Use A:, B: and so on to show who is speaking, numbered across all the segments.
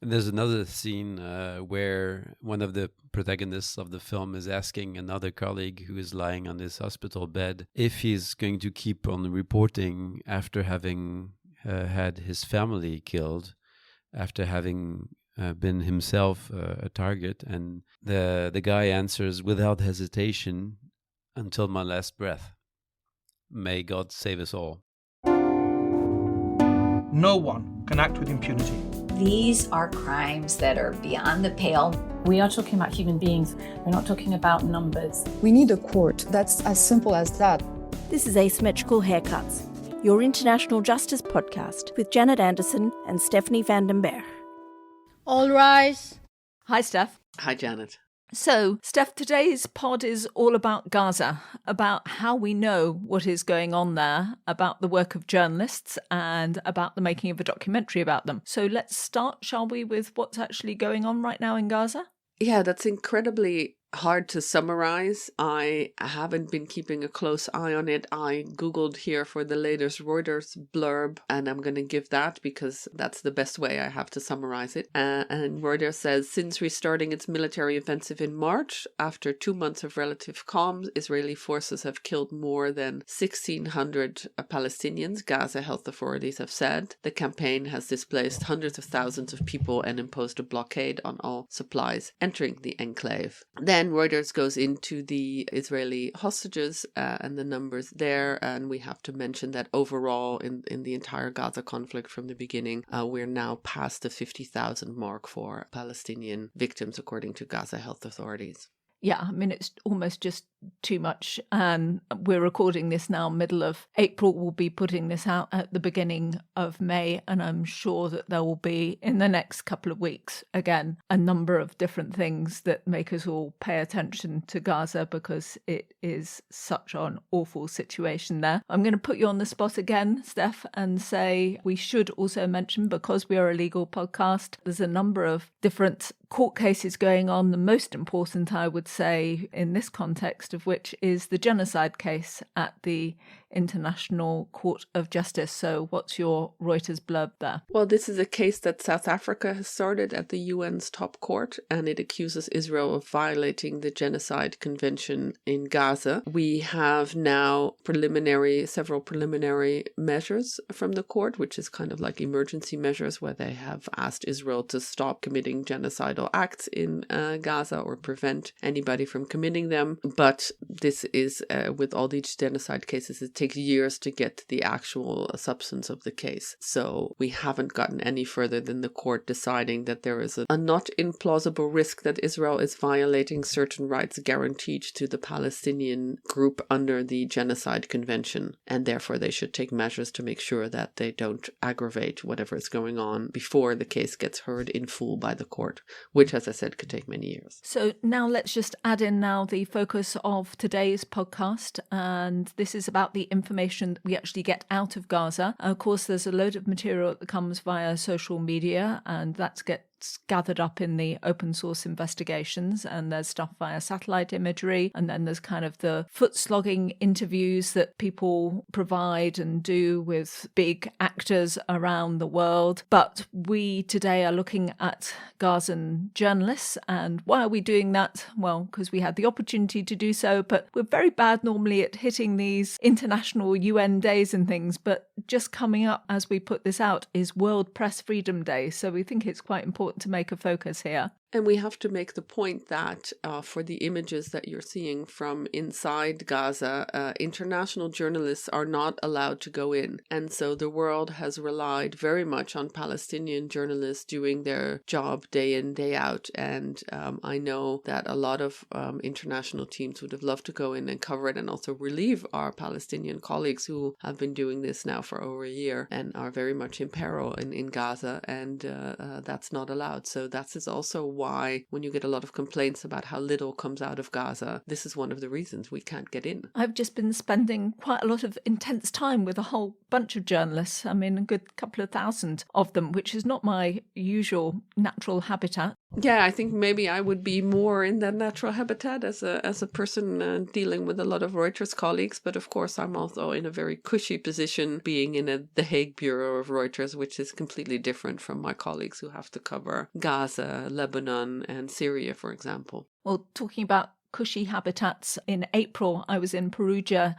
A: There's another scene where one of the protagonists of the film is asking another colleague who is lying on his hospital bed if he's going to keep on reporting after having had his family killed, after having been himself a target. And the guy answers without hesitation, "Until my last breath. May God save us all."
B: No one can act with impunity.
C: These are crimes that are beyond the pale.
D: We are talking about human beings. We're not talking about numbers.
E: We need a court. That's as simple as that.
F: This is Asymmetrical Haircuts, your international justice podcast with Janet Anderson and Stephanie van den Berg.
G: All rise.
H: Hi, Steph.
I: Hi, Janet.
H: So, Steph, today's pod is all about Gaza, about how we know what is going on there, about the work of journalists, and about the making of a documentary about them. So let's start, shall we, with what's actually going on right now in Gaza?
I: Yeah, that's incredibly hard to summarize. I haven't been keeping a close eye on it. I Googled here for the latest Reuters blurb, and I'm going to give that because that's the best way I have to summarize it. And Reuters says, since restarting its military offensive in March, after 2 months of relative calm, Israeli forces have killed more than 1,600 Palestinians, Gaza health authorities have said. The campaign has displaced hundreds of thousands of people and imposed a blockade on all supplies entering the enclave. Then Reuters goes into the Israeli hostages and the numbers there, and we have to mention that overall in the entire Gaza conflict from the beginning, we're now past the 50,000 mark for Palestinian victims, according to Gaza health authorities.
H: Yeah, I mean, it's almost just too much. And we're recording this now, middle of April. We'll be putting this out at the beginning of May. And I'm sure that there will be, in the next couple of weeks, again, a number of different things that make us all pay attention to Gaza because it is such an awful situation there. I'm going to put you on the spot again, Steph, and say we should also mention, because we are a legal podcast, there's a number of different court cases going on. The most important, I would say, in this context of which is the genocide case at the International Court of Justice. So what's your Reuters blurb there?
I: Well, this is a case that South Africa has started at the UN's top court, and it accuses Israel of violating the Genocide Convention in Gaza. We have now several preliminary measures from the court, which is kind of like emergency measures where they have asked Israel to stop committing genocidal acts in Gaza or prevent anybody from committing them. But this is, with all these genocide cases, it takes years to get to the actual substance of the case. So we haven't gotten any further than the court deciding that there is a not implausible risk that Israel is violating certain rights guaranteed to the Palestinian group under the Genocide Convention, and therefore they should take measures to make sure that they don't aggravate whatever is going on before the case gets heard in full by the court, which, as I said, could take many years.
H: So now let's just add in now the focus of today's podcast, and this is about the information that we actually get out of Gaza. Of course, there's a load of material that comes via social media, and that gets gathered up in the open source investigations, and there's stuff via satellite imagery, and then there's kind of the foot-slogging interviews that people provide and do with big actors around the world. But we today are looking at Gazan journalists. And why are we doing that? Well, because we had the opportunity to do so, but we're very bad normally at hitting these international UN days and things. But just coming up as we put this out is World Press Freedom Day, so we think it's quite important to make a focus here.
I: And we have to make the point that for the images that you're seeing from inside Gaza, international journalists are not allowed to go in. And so the world has relied very much on Palestinian journalists doing their job day in, day out. And I know that a lot of international teams would have loved to go in and cover it and also relieve our Palestinian colleagues who have been doing this now for over a year and are very much in peril in Gaza. And that's not allowed. So that is also why, when you get a lot of complaints about how little comes out of Gaza, this is one of the reasons we can't get in.
H: I've just been spending quite a lot of intense time with a whole bunch of journalists. I mean, a good couple of thousand of them, which is not my usual natural habitat.
I: Yeah, I think maybe I would be more in that natural habitat as a person dealing with a lot of Reuters colleagues. But of course, I'm also in a very cushy position being in the Hague bureau of Reuters, which is completely different from my colleagues who have to cover Gaza, Lebanon, and Syria, for example.
H: Well, talking about cushy habitats, in April, I was in Perugia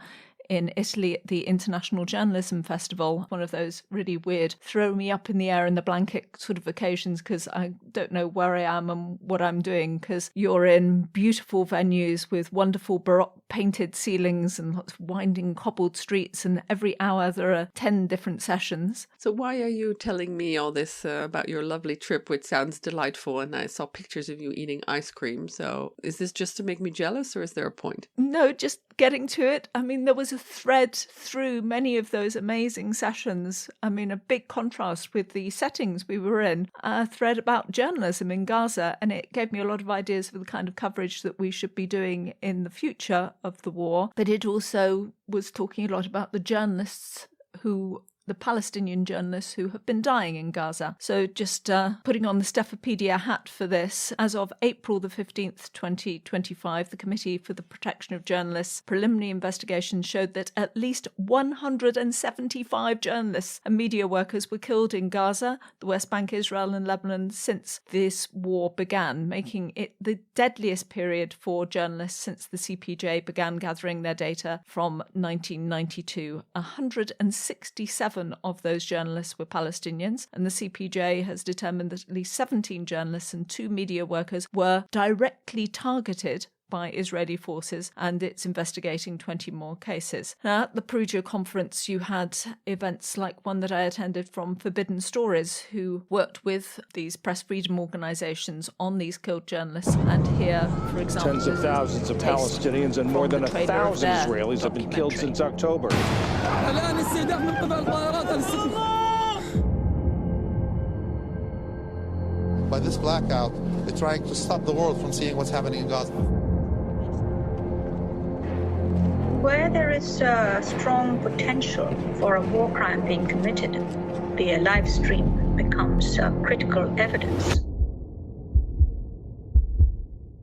H: in Italy at the International Journalism Festival, one of those really weird throw me up in the air in the blanket sort of occasions because I don't know where I am and what I'm doing, because you're in beautiful venues with wonderful Baroque painted ceilings and lots of winding cobbled streets, and every hour there are 10 different sessions.
I: So why are you telling me all this about your lovely trip, which sounds delightful, and I saw pictures of you eating ice cream? So is this just to make me jealous, or is there a point?
H: No, just getting to it. I mean, there was a thread through many of those amazing sessions. I mean, a big contrast with the settings we were in, a thread about journalism in Gaza, and it gave me a lot of ideas for the kind of coverage that we should be doing in the future of the war. But it also was talking a lot about the journalists the Palestinian journalists who have been dying in Gaza. So just putting on the Stephapedia hat for this, as of April the 15th, 2025, the Committee for the Protection of Journalists preliminary investigation showed that at least 175 journalists and media workers were killed in Gaza, the West Bank, Israel and Lebanon since this war began, making it the deadliest period for journalists since the CPJ began gathering their data from 1992. 167 of those journalists were Palestinians, and the CPJ has determined that at least 17 journalists and 2 media workers were directly targeted by Israeli forces, and it's investigating 20 more cases. Now, at the Perugia conference, you had events like one that I attended from Forbidden Stories, who worked with these press freedom organizations on these killed journalists. And here, for example,
J: tens of thousands of Palestinians and more than 1,000 Israelis have been killed since October.
K: By this blackout, they're trying to stop the world from seeing what's happening in Gaza.
L: Where there is a strong potential for a war crime being committed, the live stream becomes critical evidence.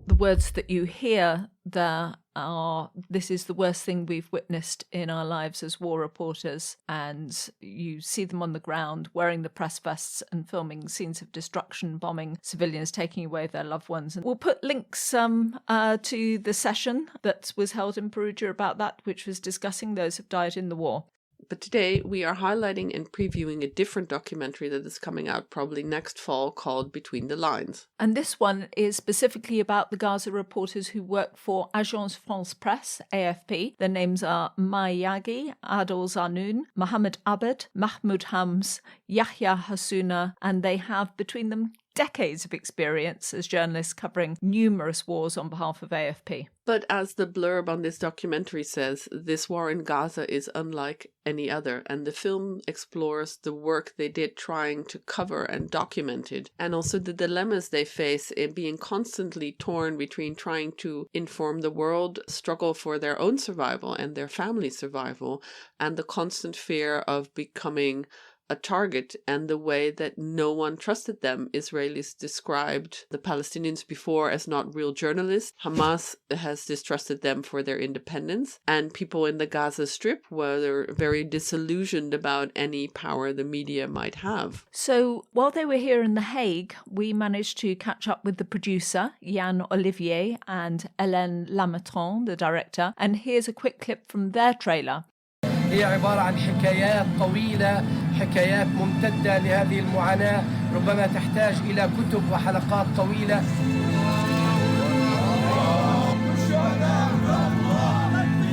H: The words that you hear there are, this is the worst thing we've witnessed in our lives as war reporters, and you see them on the ground wearing the press vests and filming scenes of destruction, bombing, civilians taking away their loved ones. And we'll put links to the session that was held in Perugia about that, which was discussing those who've died in the war.
I: But today we are highlighting and previewing a different documentary that is coming out probably next fall called Between the Lines.
H: And this one is specifically about the Gaza reporters who work for Agence France Presse, AFP. Their names are Mai Yagi, Adol Zanoun, Mohammed Abed, Mahmoud Hams, Yahya Hasuna, and they have between them decades of experience as journalists covering numerous wars on behalf of AFP.
I: But as the blurb on this documentary says, this war in Gaza is unlike any other, and the film explores the work they did trying to cover and document it, and also the dilemmas they face in being constantly torn between trying to inform the world, struggle for their own survival and their family's survival, and the constant fear of becoming a target, and the way that no one trusted them. Israelis described the Palestinians before as not real journalists. Hamas has distrusted them for their independence, and people in the Gaza Strip were very disillusioned about any power the media might have.
H: So while they were here in The Hague, we managed to catch up with the producer, Yann Olivier, and Helene Lam Trong, the director, and here's a quick clip from their trailer.
M: هي عبارة عن حكايات طويلة، حكايات ممتدة لهذه المعاناة، ربما تحتاج إلى كتب وحلقات طويلة.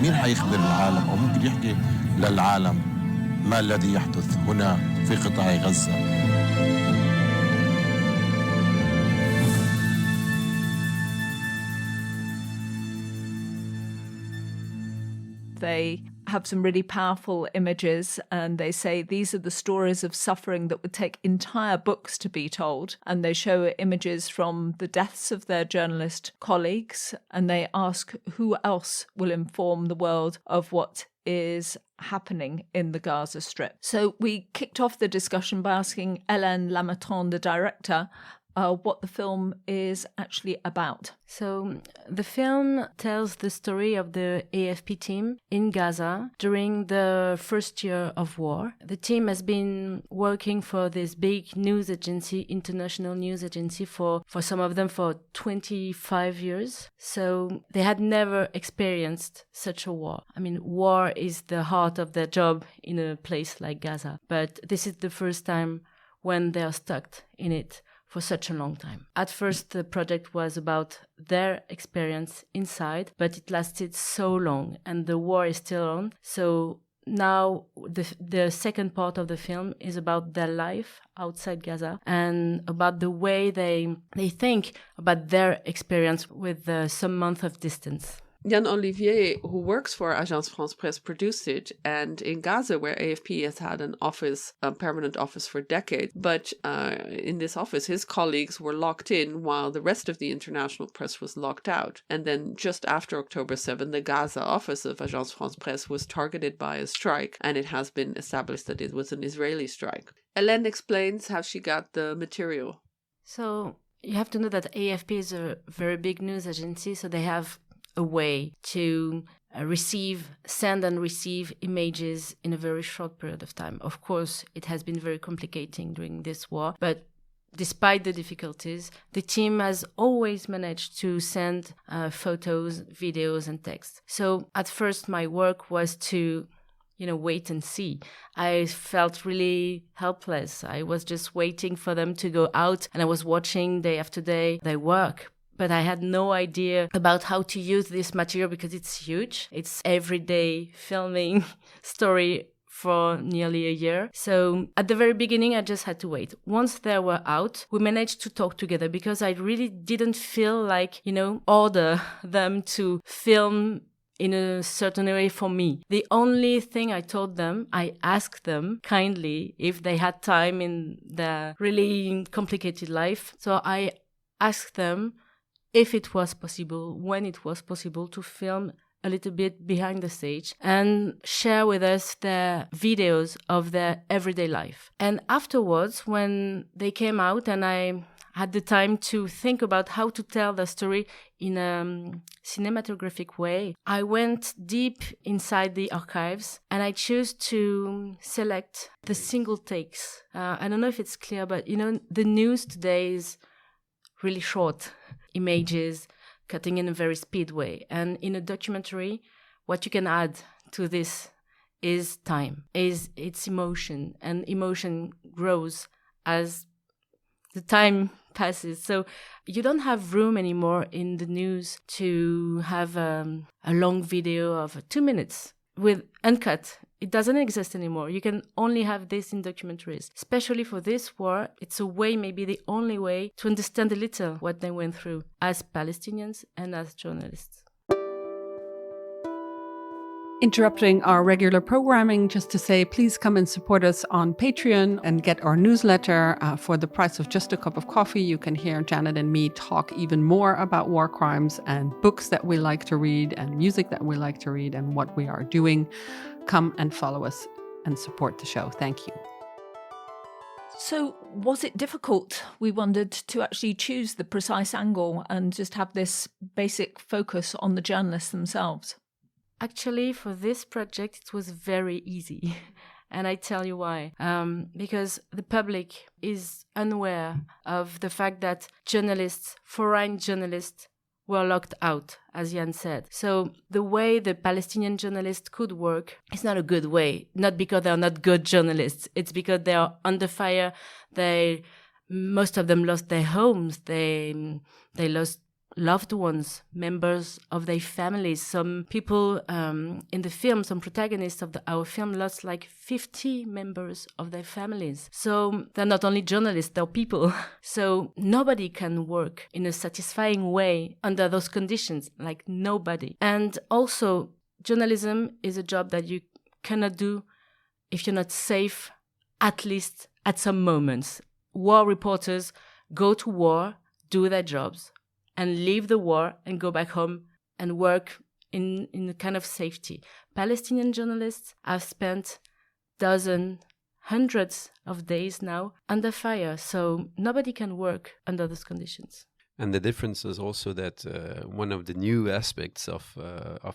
N: مين حيخبر العالم أو ممكن يحكي للعالم ما الذي يحدث هنا في قطاع غزة؟
H: they have some really powerful images, and they say these are the stories of suffering that would take entire books to be told. And they show images from the deaths of their journalist colleagues, and they ask who else will inform the world of what is happening in the Gaza Strip. So we kicked off the discussion by asking Helene Lam Trong, the director, what the film is actually about.
O: So the film tells the story of the AFP team in Gaza during the first year of war. The team has been working for this big news agency, international news agency, for some of them for 25 years. So they had never experienced such a war. I mean, war is the heart of their job in a place like Gaza. But this is the first time when they are stuck in it for such a long time. At first, the project was about their experience inside, but it lasted so long, and the war is still on. So now the second part of the film is about their life outside Gaza and about the way they think about their experience with some month of distance.
I: Yann Olivier, who works for Agence France Presse, produced it, and in Gaza, where AFP has had an office, a permanent office for decades, but in this office, his colleagues were locked in while the rest of the international press was locked out. And then just after October 7, the Gaza office of Agence France Presse was targeted by a strike, and it has been established that it was an Israeli strike. Helene explains how she got the material.
O: So you have to know that AFP is a very big news agency, so they have a way to send and receive images in a very short period of time. Of course, it has been very complicating during this war, but despite the difficulties, the team has always managed to send photos, videos, and text. So at first, my work was to wait and see. I felt really helpless. I was just waiting for them to go out, and I was watching day after day their work. But I had no idea about how to use this material because it's huge. It's everyday filming story for nearly a year. So at the very beginning, I just had to wait. Once they were out, we managed to talk together because I really didn't feel like, order them to film in a certain way for me. The only thing I told them, I asked them kindly if they had time in their really complicated life. So I asked them if it was possible, when it was possible, to film a little bit behind the stage and share with us their videos of their everyday life. And afterwards, when they came out and I had the time to think about how to tell the story in a cinematographic way, I went deep inside the archives and I chose to select the single takes. I don't know if it's clear, but the news today is really short images, cutting in a very speed way. And in a documentary, what you can add to this is time, is its emotion, and emotion grows as the time passes. So you don't have room anymore in the news to have a long video of 2 minutes with uncut. It doesn't exist anymore. You can only have this in documentaries. Especially for this war, it's a way, maybe the only way, to understand a little what they went through as Palestinians and as journalists.
P: Interrupting our regular programming just to say, please come and support us on Patreon and get our newsletter. For the price of just a cup of coffee, you can hear Janet and me talk even more about war crimes and books that we like to read and music that we like to read and what we are doing. Come and follow us and support the show. Thank you.
H: So was it difficult, we wondered, to actually choose the precise angle and just have this basic focus on the journalists themselves?
O: Actually, for this project, it was very easy. And I tell you why. Because the public is unaware of the fact that journalists, foreign journalists, were locked out, as Yann said. So the way the Palestinian journalists could work is not a good way. Not because they are not good journalists. It's because they are under fire. Most of them lost their homes. They lost loved ones, members of their families. Some people in the film, some protagonists of our film lost like 50 members of their families. So they're not only journalists, they're people. So nobody can work in a satisfying way under those conditions, like nobody. And also, journalism is a job that you cannot do if you're not safe, at least at some moments. War reporters go to war, do their jobs, and leave the war and go back home and work in a kind of safety. Palestinian journalists have spent hundreds of days now under fire, so nobody can work under those conditions.
A: And the difference is also that one of the new aspects of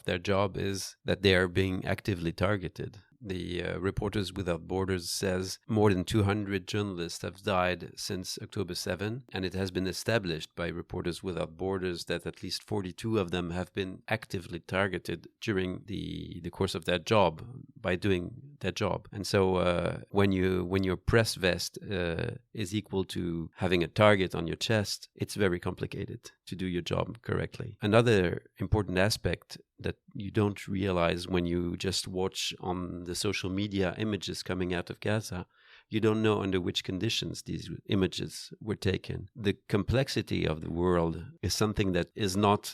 A: their job is that they are being actively targeted. The Reporters Without Borders says more than 200 journalists have died since October 7, and it has been established by Reporters Without Borders that at least 42 of them have been actively targeted during the course of their job by doing their job. And so when your press vest is equal to having a target on your chest, it's very complicated to do your job correctly. Another important aspect that you don't realize when you just watch on the social media images coming out of Gaza, you don't know under which conditions these images were taken. The complexity of the world is something that is not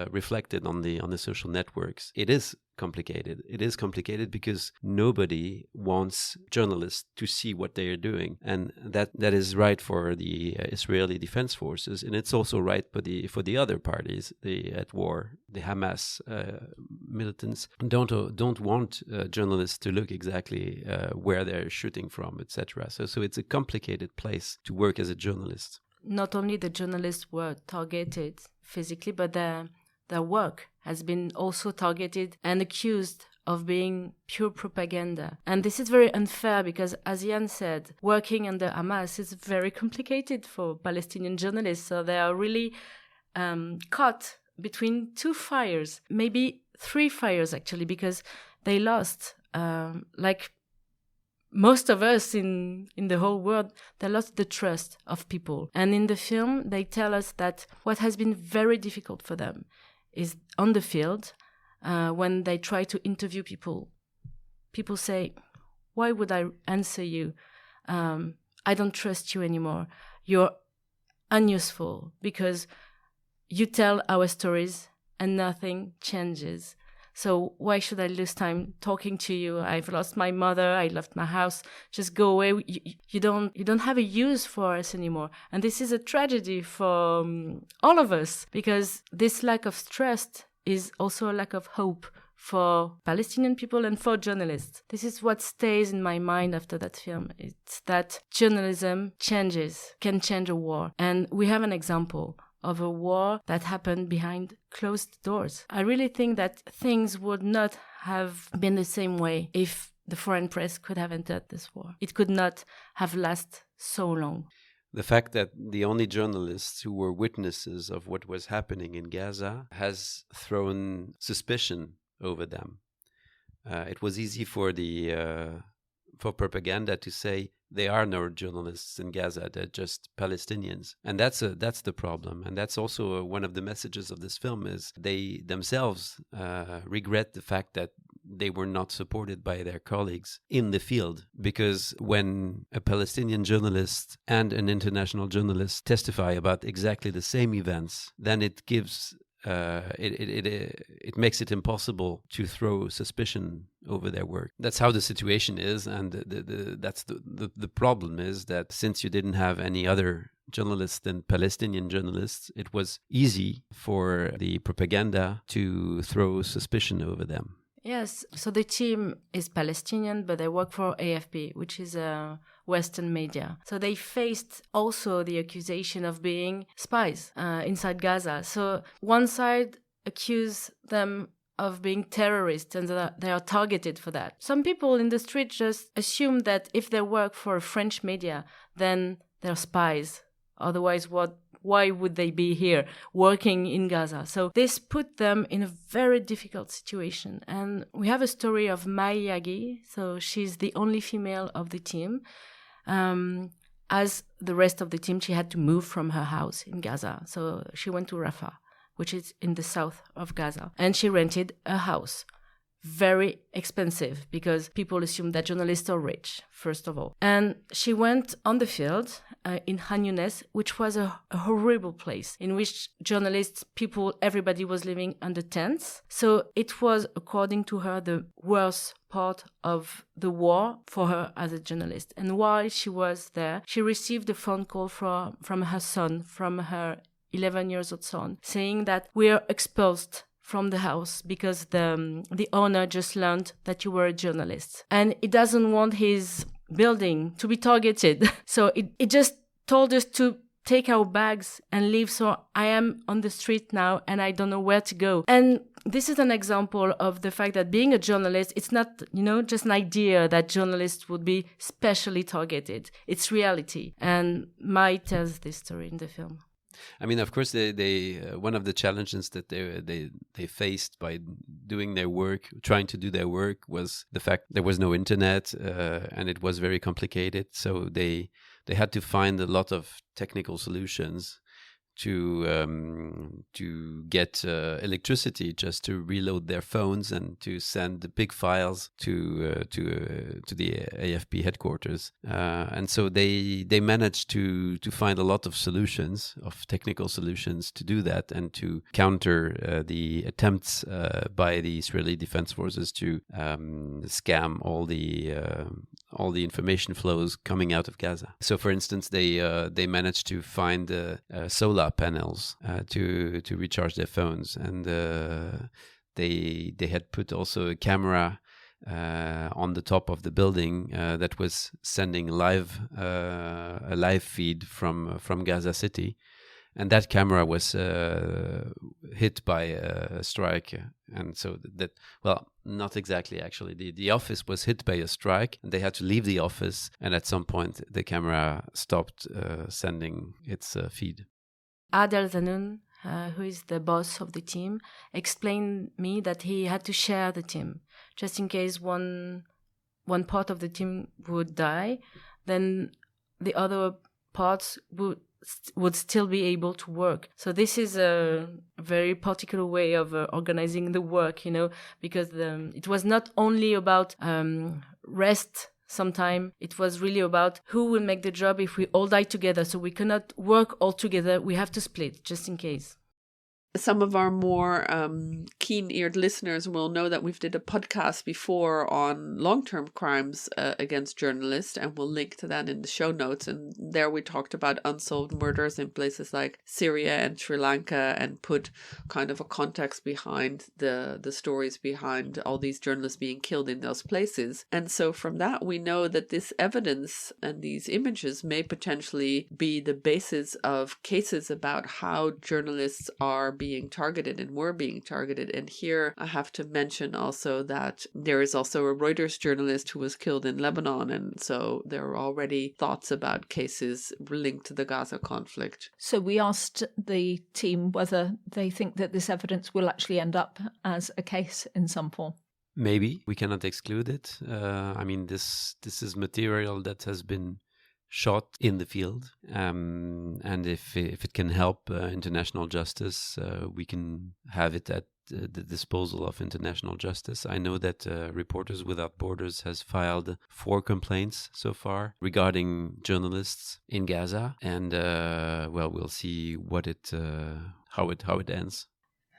A: reflected on the social networks. It is complicated. It is complicated because nobody wants journalists to see what they are doing, and that is right for the Israeli Defense Forces, and it's also right for the other parties at war. The Hamas militants don't want journalists to look exactly where they're shooting from, etc. So it's a complicated place to work as a journalist.
O: Not only the journalists were targeted physically, but their work has been also targeted and accused of being pure propaganda. And this is very unfair because, as Yann said, working under Hamas is very complicated for Palestinian journalists. So they are really caught between two fires, maybe three fires actually, because they lost, like most of us in the whole world, they lost the trust of people. And in the film, they tell us that what has been very difficult for them is on the field, when they try to interview people say, why would I answer you? I don't trust you anymore. You're unuseful because you tell our stories and nothing changes. So why should I lose time talking to you? I've lost my mother. I left my house. Just go away. You don't have a use for us anymore. And this is a tragedy for all of us, because this lack of trust is also a lack of hope for Palestinian people and for journalists. This is what stays in my mind after that film. It's that journalism can change a war. And we have an example of a war that happened behind closed doors. I really think that things would not have been the same way if the foreign press could have entered this war. It could not have lasted so long.
A: The fact that the only journalists who were witnesses of what was happening in Gaza has thrown suspicion over them. It was easy for propaganda to say there are no journalists in Gaza, they're just Palestinians. And that's the problem. And that's also one of the messages of this film, is they themselves regret the fact that they were not supported by their colleagues in the field. Because when a Palestinian journalist and an international journalist testify about exactly the same events, then it gives it makes it impossible to throw suspicion over their work. That's how the situation is, and that's the problem is that since you didn't have any other journalists than Palestinian journalists, it was easy for the propaganda to throw suspicion over them.
O: Yes, so the team is Palestinian, but they work for AFP, which is a Western media. So they faced also the accusation of being spies inside Gaza. So one side accused them of being terrorists and that they are targeted for that. Some people in the street just assume that if they work for a French media, then they're spies. Otherwise, why would they be here working in Gaza? So this put them in a very difficult situation. And we have a story of Mai Yagi. So she's the only female of the team. As the rest of the team, she had to move from her house in Gaza. So she went to Rafah, which is in the south of Gaza. And she rented a house. Very expensive, because people assume that journalists are rich, first of all. And she went on the field in Han Younes, which was a horrible place in which journalists, people, everybody was living under tents. So it was, according to her, the worst part of the war for her as a journalist. And while she was there, she received a phone call from her son, from her 11-year-old son, saying that we are expulsed from the house because the owner just learned that you were a journalist. And he doesn't want his building to be targeted. So it just told us to take our bags and leave. So I am on the street now and I don't know where to go. And this is an example of the fact that being a journalist, it's not, just an idea that journalists would be specially targeted. It's reality. And Mai tells this story in the film.
A: I mean, of course, they one of the challenges that they faced by doing their work, trying to do their work, was the fact there was no internet and it was very complicated. So they had to find a lot of technical solutions to get electricity just to reload their phones and to send the big files to the AFP headquarters, and so they managed to find a lot of solutions, of technical solutions, to do that and to counter the attempts by the Israeli Defense Forces to scam all the information flows coming out of Gaza. So, for instance, they managed to find solar panels to recharge their phones, and they had put also a camera on the top of the building that was sending a live feed from Gaza City. And that camera was hit by a strike. And so not exactly, actually. The office was hit by a strike, and they had to leave the office. And at some point, the camera stopped sending its feed.
O: Adel Zanoun, who is the boss of the team, explained me that he had to share the team. Just in case one part of the team would die, then the other parts would still be able to work. So this is a very particular way of organizing the work, because it was not only about rest sometime. It was really about who will make the job if we all die together. So we cannot work all together. We have to split just in case.
I: Some of our more keen-eared listeners will know that we've did a podcast before on long-term crimes against journalists, and we'll link to that in the show notes. And there we talked about unsolved murders in places like Syria and Sri Lanka, and put kind of a context behind the stories behind all these journalists being killed in those places. And so from that, we know that this evidence and these images may potentially be the basis of cases about how journalists are being targeted and were being targeted. And here I have to mention also that there is also a Reuters journalist who was killed in Lebanon, and so there are already thoughts about cases linked to the Gaza conflict.
H: So we asked the team whether they think that this evidence will actually end up as a case in some form.
A: Maybe. We cannot exclude it. I mean, this is material that has been shot in the field, and if it can help international justice, we can have it at the disposal of international justice. I know that Reporters Without Borders has filed 4 complaints so far regarding journalists in Gaza, and we'll see how it ends.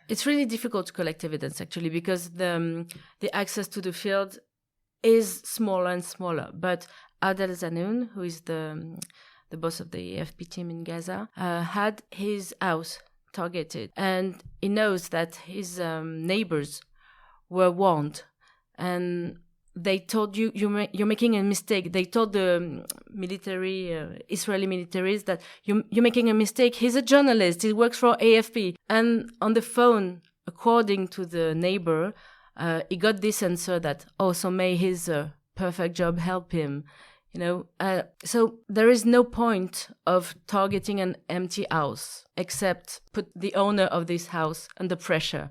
O: It's really difficult to collect evidence, actually, because the access to the field is smaller and smaller. But Adel Zanoun, who is the boss of the AFP team in Gaza, had his house targeted, and he knows that his neighbors were warned, and they told you're making a mistake. They told the military, Israeli militaries, that you're making a mistake. He's a journalist. He works for AFP. And on the phone, according to the neighbor, he got this answer that, so may his perfect job help him. So there is no point of targeting an empty house except put the owner of this house under pressure.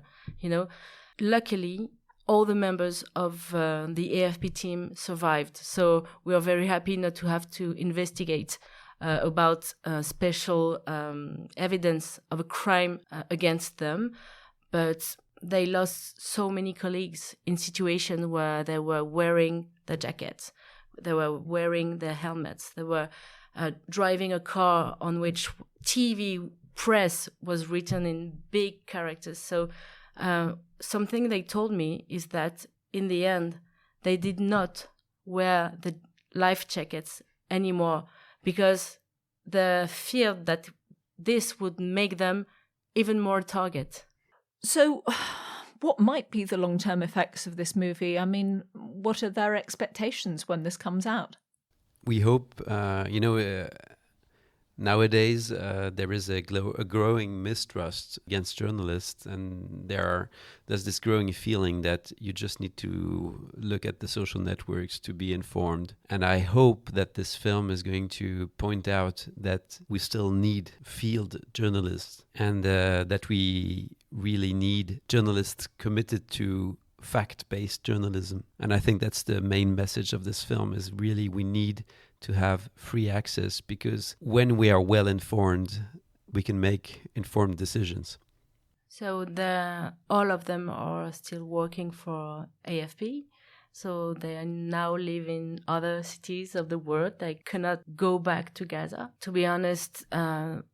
O: Luckily, all the members of the AFP team survived. So we are very happy not to have to investigate about special evidence of a crime against them. But they lost so many colleagues in situations where they were wearing the jackets. They were wearing their helmets. They were driving a car on which TV press was written in big characters. So something they told me is that in the end, they did not wear the life jackets anymore because they feared that this would make them even more target.
H: So what might be the long-term effects of this movie? I mean, what are their expectations when this comes out?
A: We hope, nowadays there is a growing mistrust against journalists, and there's this growing feeling that you just need to look at the social networks to be informed. And I hope that this film is going to point out that we still need field journalists, and that we really need journalists committed to fact-based journalism. And I think that's the main message of this film, is really we need to have free access, because when we are well informed, we can make informed decisions.
O: So all of them are still working for AFP. So they now live in other cities of the world. They cannot go back to Gaza. To be honest,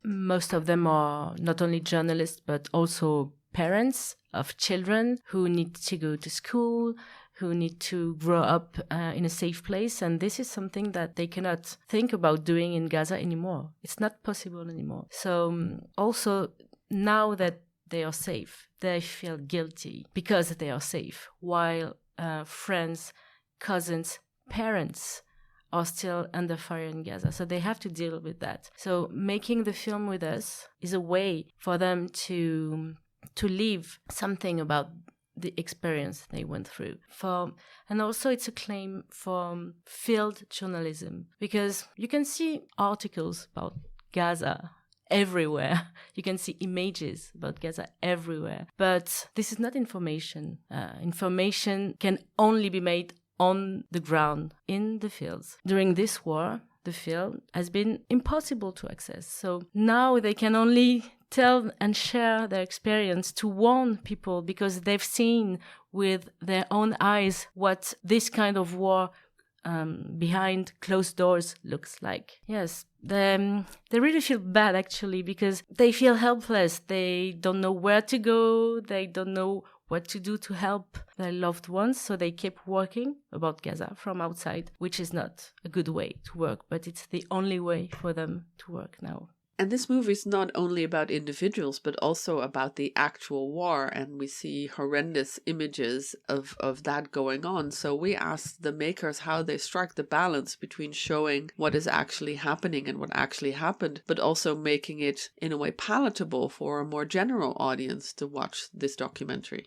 O: most of them are not only journalists, but also parents of children who need to go to school, who need to grow up in a safe place. And this is something that they cannot think about doing in Gaza anymore. It's not possible anymore. So also now that they are safe, they feel guilty because they are safe, while friends, cousins, parents are still under fire in Gaza. So they have to deal with that. So making the film with us is a way for them to leave something about the experience they went through. And also it's a claim for field journalism, because you can see articles about Gaza everywhere. You can see images about Gaza everywhere. But this is not information. Information can only be made on the ground, in the fields. During this war, the field has been impossible to access. So now they can only tell and share their experience to warn people, because they've seen with their own eyes what this kind of war behind closed doors looks like. Yes, they really feel bad, actually, because they feel helpless. They don't know where to go. They don't know what to do to help their loved ones. So they keep working about Gaza from outside, which is not a good way to work, but it's the only way for them to work now.
I: And this movie is not only about individuals, but also about the actual war. And we see horrendous images of that going on. So we asked the makers how they strike the balance between showing what is actually happening and what actually happened, but also making it in a way palatable for a more general audience to watch this documentary.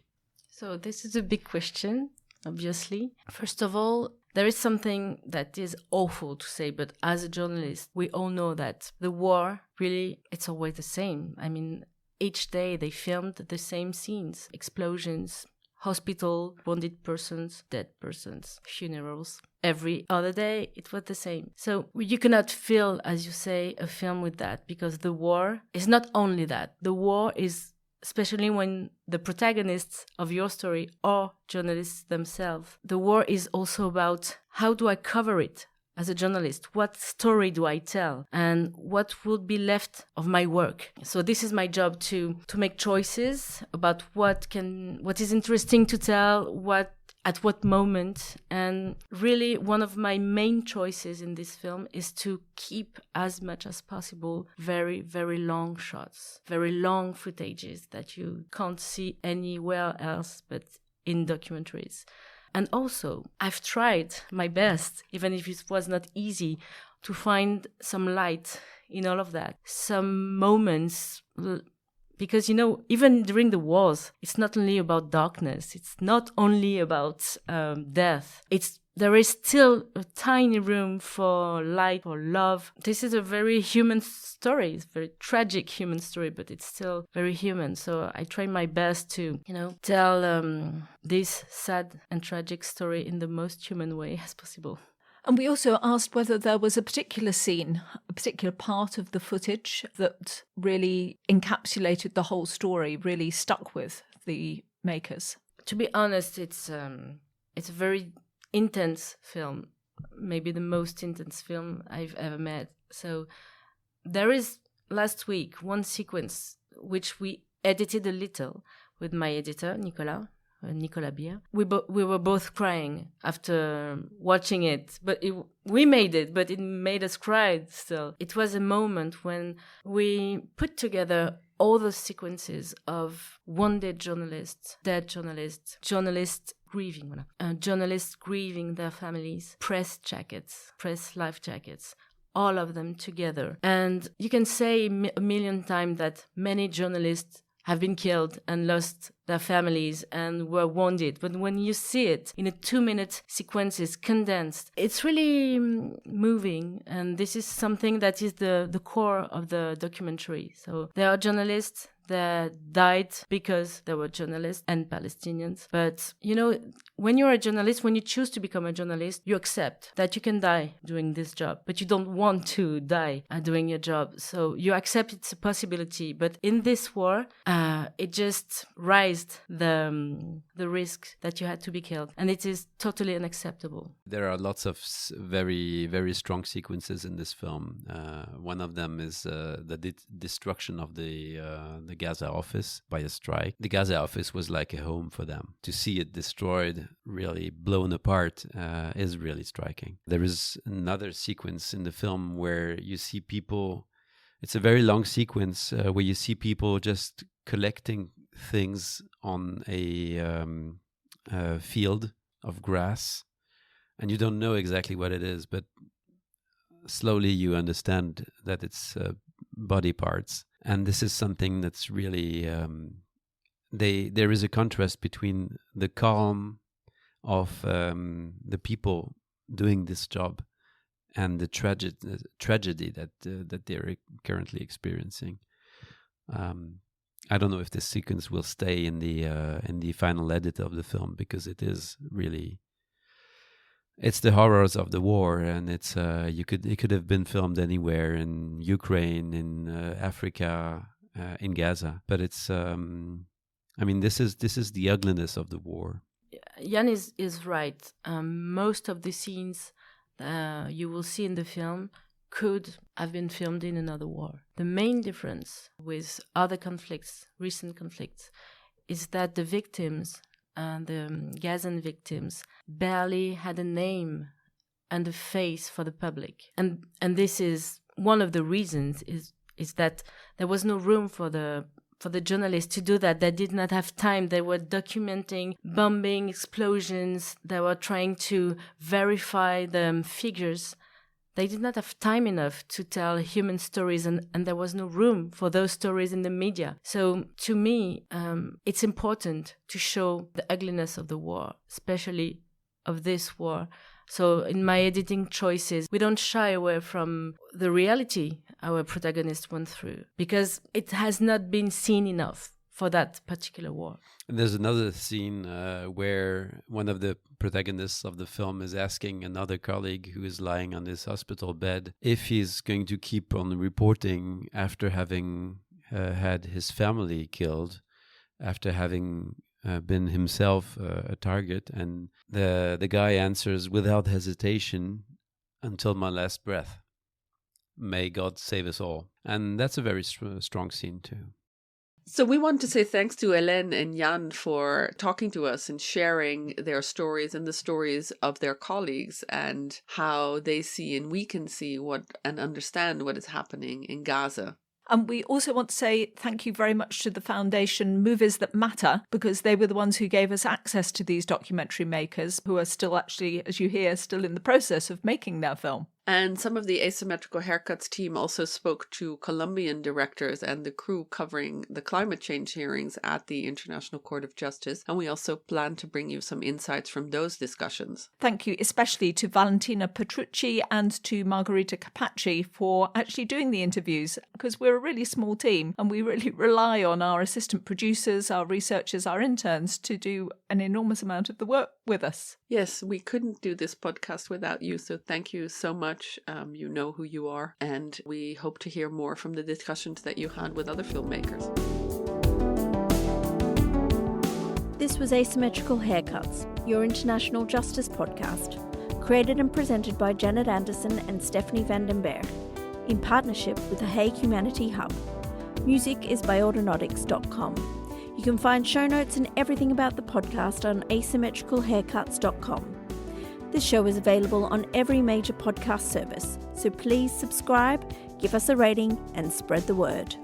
O: So this is a big question, obviously. First of all, there is something that is awful to say, but as a journalist, we all know that the war, really, it's always the same. I mean, each day they filmed the same scenes: explosions, hospital, wounded persons, dead persons, funerals. Every other day, it was the same. So you cannot fill, as you say, a film with that, because the war is not only that. The war is, especially when the protagonists of your story are journalists themselves, the war is also about how do I cover it as a journalist? What story do I tell? And what would be left of my work? So this is my job, to make choices about what is interesting to tell, at what moment. And really one of my main choices in this film is to keep as much as possible very, very long shots, very long footages that you can't see anywhere else but in documentaries. And also, I've tried my best, even if it was not easy, to find some light in all of that. Some moments, because, even during the wars, it's not only about darkness. It's not only about death. There is still a tiny room for light, for love. This is a very human story. It's a very tragic human story, but it's still very human. So I try my best to, tell this sad and tragic story in the most human way as possible.
H: And we also asked whether there was a particular scene, a particular part of the footage that really encapsulated the whole story, really stuck with the makers.
O: To be honest, it's a very intense film. maybe the most intense film I've ever made. So there is last week one sequence which we edited a little with my editor, Nicolas Bier. We were both crying after watching it, but we made it, but it made us cry still. It was a moment when we put together all the sequences of wounded journalists, dead journalists, journalists grieving their families, press life jackets, all of them together. And you can say a million times that many journalists have been killed and lost their families and were wounded. But when you see it in a 2-minute sequences condensed, it's really moving. And this is something that is the core of the documentary. So there are journalists that died because they were journalists and Palestinians. But, when you're a journalist, when you choose to become a journalist, you accept that you can die doing this job, but you don't want to die doing your job. So you accept it's a possibility. But in this war, it just raised the risk that you had to be killed. And it is totally unacceptable.
A: There are lots of very, very strong sequences in this film. One of them is the destruction of the Gaza office by a strike. The Gaza office was like a home for them. To see it destroyed, really blown apart, is really striking. There is another sequence in the film where you see people. It's a very long sequence where you see people just collecting things on a field of grass, and you don't know exactly what it is, but slowly you understand that it's body parts. And this is something that's really there is a contrast between the calm of the people doing this job and the tragedy that they're currently experiencing. I don't know if this sequence will stay in the final edit of the film, because it is really, it's the horrors of the war, and it's it could have been filmed anywhere, in Ukraine, in Africa, in Gaza, but it's this is the ugliness of the war.
O: Yann is right. Most of the scenes you will see in the film could have been filmed in another war. The main difference with other conflicts, recent conflicts, is that the victims, the Gazan victims, barely had a name and a face for the public. And this is one of the reasons is that there was no room for the journalists to do that. They did not have time. They were documenting bombing, explosions. They were trying to verify the figures. They did not have time enough to tell human stories, and there was no room for those stories in the media. So to me, it's important to show the ugliness of the war, especially of this war. So in my editing choices, we don't shy away from the reality our protagonist went through, because it has not been seen enough for that particular war.
A: And there's another scene where one of the protagonists of the film is asking another colleague who is lying on his hospital bed if he's going to keep on reporting after having had his family killed, after having been himself a target. And the guy answers without hesitation, "Until my last breath. May God save us all." And that's a very strong scene too.
I: So we want to say thanks to Helene and Yann for talking to us and sharing their stories and the stories of their colleagues, and how they see and we can see what and understand what is happening in Gaza.
H: And we also want to say thank you very much to the foundation Movies That Matter, because they were the ones who gave us access to these documentary makers, who are still actually, as you hear, still in the process of making their film.
I: And some of the Asymmetrical Haircuts team also spoke to Colombian directors and the crew covering the climate change hearings at the International Court of Justice. And we also plan to bring you some insights from those discussions.
H: Thank you especially to Valentina Petrucci and to Margherita Capacci for actually doing the interviews, because we're a really small team and we really rely on our assistant producers, our researchers, our interns to do an enormous amount of the work with us.
I: Yes, we couldn't do this podcast without you, so thank you so much. You know who you are, and we hope to hear more from the discussions that you had with other filmmakers.
F: This was Asymmetrical Haircuts, your international justice podcast. created and presented by Janet Anderson and Stephanie van den Berg, in partnership with the Hague Humanity Hub. Music is by Autonautics.com. You can find show notes and everything about the podcast on asymmetricalhaircuts.com. This show is available on every major podcast service, so please subscribe, give us a rating, and spread the word.